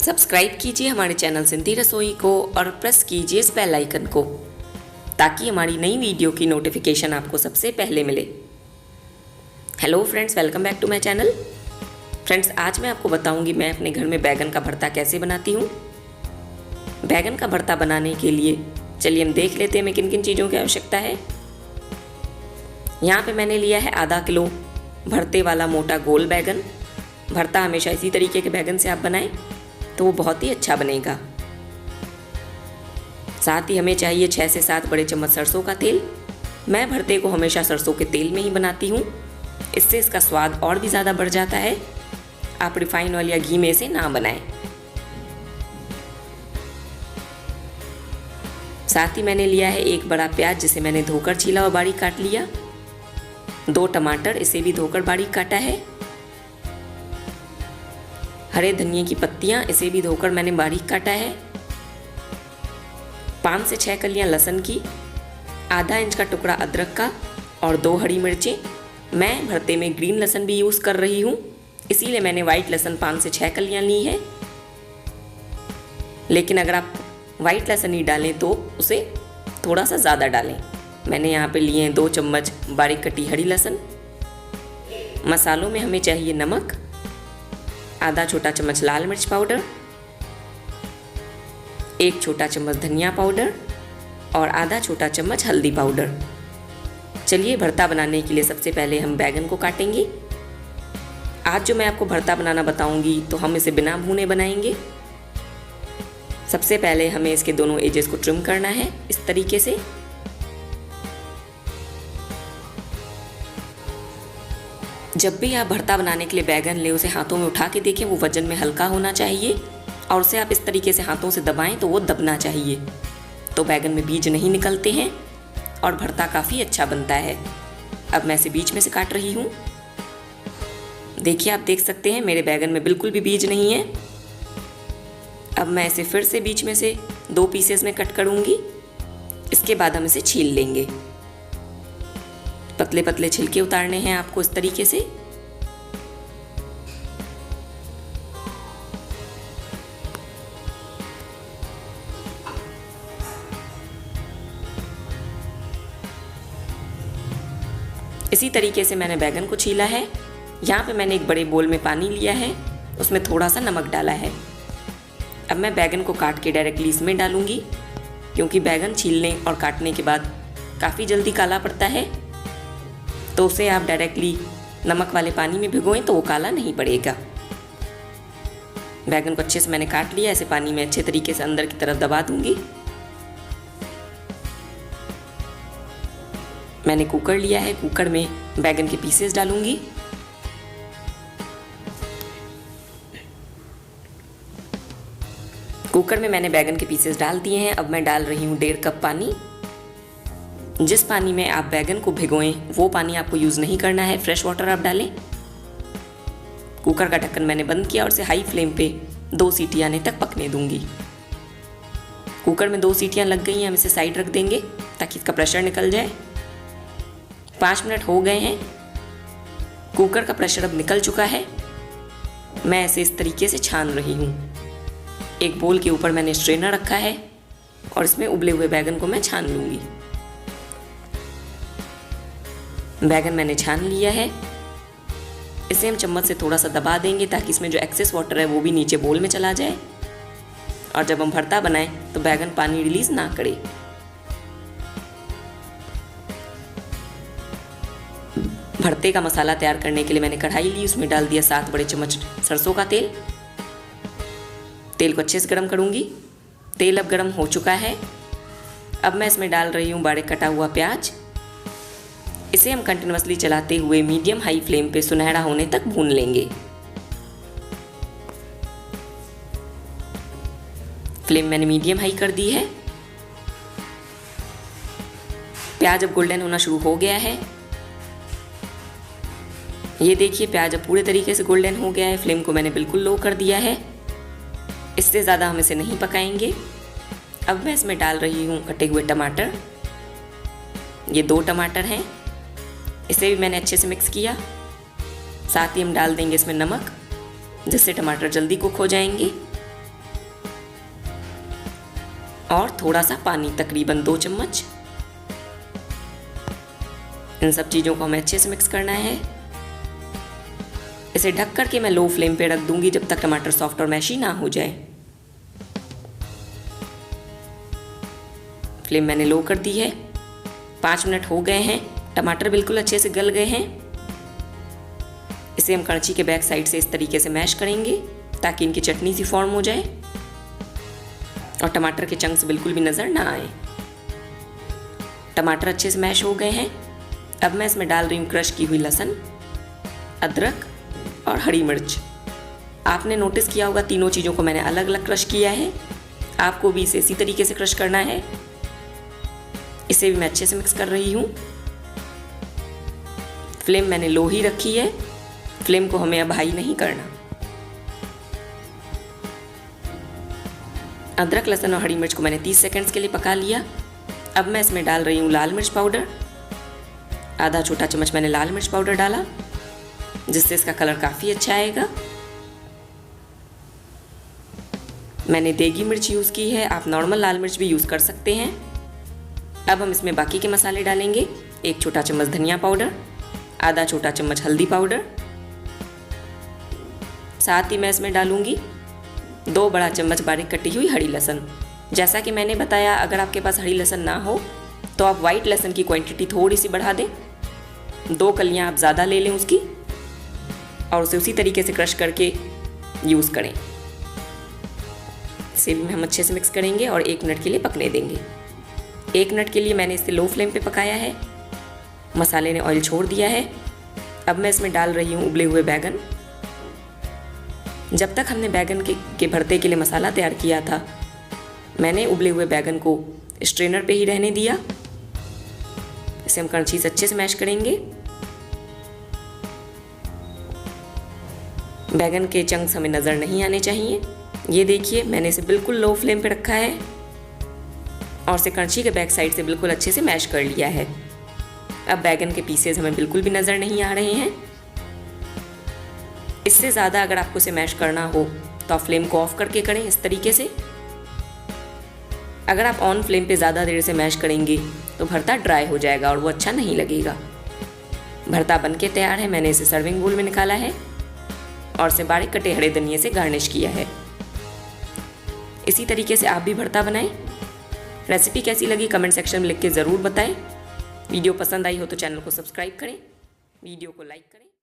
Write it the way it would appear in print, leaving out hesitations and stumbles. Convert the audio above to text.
Subscribe कीजिए हमारे channel Sindhi रसोई को और प्रेस कीजिए इस बेल आइकन को ताकि हमारी नई वीडियो की नोटिफिकेशन आपको सबसे पहले मिले। Hello friends, welcome back to my channel. Friends, आज मैं आपको बताऊंगी मैं अपने घर में बैगन का भरता कैसे बनाती हूँ। बैगन का भरता बनाने के लिए चलिए हम देख लेते हैं हमें किन किन चीज़ों की आवश्यकता है। यहाँ पे मैंने लिया है आधा किलो भरते वाला मोटा गोल बैगन। भरता हमेशा इसी तरीके के बैगन से आप बनाएं तो वो बहुत ही अच्छा बनेगा। साथ ही हमें चाहिए 6 से 7 बड़े चम्मच सरसों का तेल। मैं भरते को हमेशा सरसों के तेल में ही बनाती हूँ, इससे इसका स्वाद और भी ज़्यादा बढ़ जाता है। आप रिफाइन ऑयल या घी में इसे ना बनाएं। साथ ही मैंने लिया है एक बड़ा प्याज, जिसे मैंने धोकर छीला और बारीक काट लिया। 2 टमाटर, इसे भी धोकर बारीक काटा है। हरे धनिए की पत्तियां, इसे भी धोकर मैंने बारीक काटा है। 5 से 6 कलियां लहसुन की, आधा इंच का टुकड़ा अदरक का और 2 हरी मिर्चें। मैं भरते में ग्रीन लहसुन भी यूज़ कर रही हूँ, इसीलिए मैंने वाइट लहसुन 5 से 6 कलियां ली है। लेकिन अगर आप वाइट लहसुन नहीं डालें तो उसे थोड़ा सा ज़्यादा डालें। मैंने यहाँ पे लिए हैं 2 चम्मच बारीक कटी हरी लहसुन। मसालों में हमें चाहिए नमक, आधा छोटा चम्मच लाल मिर्च पाउडर, 1 छोटा चम्मच धनिया पाउडर और आधा छोटा चम्मच हल्दी पाउडर। चलिए भरता बनाने के लिए सबसे पहले हम बैगन को काटेंगे। आज जो मैं आपको भरता बनाना बताऊंगी तो हम इसे बिना भुने बनाएंगे। सबसे पहले हमें इसके दोनों एजेस को ट्रिम करना है इस तरीके से। जब भी आप भरता बनाने के लिए बैगन ले, उसे हाथों में उठा के देखें, वो वजन में हल्का होना चाहिए और उसे आप इस तरीके से हाथों से दबाएं तो वो दबना चाहिए, तो बैगन में बीज नहीं निकलते हैं और भरता काफ़ी अच्छा बनता है। अब मैं इसे बीच में से काट रही हूँ। देखिए, आप देख सकते हैं मेरे बैगन में बिल्कुल भी बीज नहीं है। अब मैं इसे फिर से बीच में से 2 पीसेस में कट करूँगी। इसके बाद हम इसे छील लेंगे। पतले पतले छिलके उतारने हैं आपको इस तरीके से। इसी तरीके से मैंने बैगन को छीला है। यहाँ पे मैंने एक बड़े बोल में पानी लिया है, उसमें थोड़ा सा नमक डाला है। अब मैं बैगन को काट के डायरेक्टली इसमें डालूंगी, क्योंकि बैगन छीलने और काटने के बाद काफ़ी जल्दी काला पड़ता है, तो उसे आप डायरेक्टली नमक वाले पानी में भिगोएं तो वो काला नहीं पड़ेगा। बैगन को अच्छे से मैंने काट लिया। ऐसे पानी में अच्छे तरीके से अंदर की तरफ दबा दूंगी। मैंने कुकर लिया है, कुकर में बैगन के पीसेस डालूंगी। कुकर में मैंने बैगन के पीसेस डाल दिए हैं। अब मैं डाल रही हूँ 1.5 कप पानी। जिस पानी में आप बैगन को भिगोएं वो पानी आपको यूज़ नहीं करना है, फ्रेश वाटर आप डालें। कुकर का ढक्कन मैंने बंद किया और इसे हाई फ्लेम पे 2 सीटी आने तक पकने दूंगी। कुकर में 2 सीटियां लग गई हैं। हम इसे साइड रख देंगे ताकि इसका प्रेशर निकल जाए। 5 मिनट हो गए हैं। कुकर का प्रेशर अब निकल चुका है। मैं इसे इस तरीके से छान रही हूँ। एक बोल के ऊपर मैंने स्ट्रेनर रखा है और इसमें उबले हुए बैगन को मैं छान लूँगी। बैगन मैंने छान लिया है। इसे हम चम्मच से थोड़ा सा दबा देंगे ताकि इसमें जो एक्सेस वाटर है वो भी नीचे बोल में चला जाए और जब हम भरता बनाएं तो बैगन पानी रिलीज ना करे। भरते का मसाला तैयार करने के लिए मैंने कढ़ाई ली, उसमें डाल दिया 7 बड़े चम्मच सरसों का तेल। तेल को अच्छे से गर्म करूंगी। तेल अब गर्म हो चुका है। अब मैं इसमें डाल रही हूँ बारीक कटा हुआ प्याज। इसे हम कंटिन्यूअसली चलाते हुए मीडियम हाई फ्लेम पे सुनहरा होने तक भून लेंगे। फ्लेम मैंने मीडियम हाई कर दी है। प्याज अब गोल्डन होना शुरू हो गया है। ये देखिए, प्याज अब पूरे तरीके से गोल्डन हो गया है। फ्लेम को मैंने बिल्कुल लो कर दिया है। इससे ज़्यादा हम इसे नहीं पकाएंगे। अब मैं इसमें डाल रही हूँ कटे हुए टमाटर। ये 2 टमाटर हैं। इसे भी मैंने अच्छे से मिक्स किया। साथ ही हम डाल देंगे इसमें नमक, जिससे टमाटर जल्दी कुक हो जाएंगे। और थोड़ा सा पानी, तकरीबन 2 चम्मच। इन सब चीज़ों को हमें अच्छे से मिक्स करना है। इसे ढक कर के मैं लो फ्लेम पे रख दूंगी जब तक टमाटर सॉफ्ट और मैशी ना हो जाए। फ्लेम मैंने लो कर दी है। 5 मिनट हो गए हैं, टमाटर बिल्कुल अच्छे से गल गए हैं। इसे हम कड़छी के बैक साइड से इस तरीके से मैश करेंगे ताकि इनकी चटनी सी फॉर्म हो जाए और टमाटर के चंक्स बिल्कुल भी नज़र ना आए। टमाटर अच्छे से मैश हो गए हैं। अब मैं इसमें डाल रही हूँ क्रश की हुई लहसुन, अदरक और हरी मिर्च। आपने नोटिस किया होगा तीनों चीज़ों को मैंने अलग अलग क्रश किया है। आपको भी इसे इसी तरीके से क्रश करना है। इसे भी मैं अच्छे से मिक्स कर रही हूँ। फ्लेम मैंने लो ही रखी है। फ्लेम को हमें अब हाई नहीं करना। अदरक, लहसुन और हरी मिर्च को मैंने 30 सेकंड्स के लिए पका लिया। अब मैं इसमें डाल रही हूँ लाल मिर्च पाउडर। आधा छोटा चम्मच मैंने लाल मिर्च पाउडर डाला, जिससे इसका कलर काफ़ी अच्छा आएगा। मैंने देगी मिर्च यूज़ की है, आप नॉर्मल लाल मिर्च भी यूज़ कर सकते हैं। अब हम इसमें बाकी के मसाले डालेंगे। 1 छोटा चम्मच धनिया पाउडर, आधा छोटा चम्मच हल्दी पाउडर, साथ ही मैं इसमें डालूंगी 2 बड़ा चम्मच बारीक कटी हुई हरी लहसुन। जैसा कि मैंने बताया, अगर आपके पास हरी लहसुन ना हो तो आप वाइट लहसुन की क्वांटिटी थोड़ी सी बढ़ा दें। 2 कलियां आप ज़्यादा ले लें उसकी और उसे उसी तरीके से क्रश करके यूज़ करें। इसे भी हम अच्छे से मिक्स करेंगे और 1 मिनट के लिए पकने देंगे। 1 मिनट के लिए मैंने इसे लो फ्लेम पे पकाया है। मसाले ने ऑयल छोड़ दिया है। अब मैं इसमें डाल रही हूँ उबले हुए बैगन। जब तक हमने बैगन के भरते के लिए मसाला तैयार किया था, मैंने उबले हुए बैगन को स्ट्रेनर पे ही रहने दिया। इसे हम कड़छी से अच्छे से मैश करेंगे। बैगन के चंक्स हमें नज़र नहीं आने चाहिए। ये देखिए, मैंने इसे बिल्कुल लो फ्लेम पे रखा है और इसे कड़छी के बैक साइड से बिल्कुल अच्छे से मैश कर लिया है। अब बैगन के पीसेस हमें बिल्कुल भी नज़र नहीं आ रहे हैं। इससे ज़्यादा अगर आपको इसे मैश करना हो तो आप फ्लेम को ऑफ करके करें, इस तरीके से। अगर आप ऑन फ्लेम पे ज़्यादा देर से मैश करेंगे तो भरता ड्राई हो जाएगा और वो अच्छा नहीं लगेगा। भरता बनके तैयार है। मैंने इसे सर्विंग बोल में निकाला है और इसे बारीक कटे हरे धनिये से गार्निश किया है। इसी तरीके से आप भी भरता बनाएं। रेसिपी कैसी लगी कमेंट सेक्शन में लिख के ज़रूर बताएं। वीडियो पसंद आई हो तो चैनल को सब्सक्राइब करें, वीडियो को लाइक करें।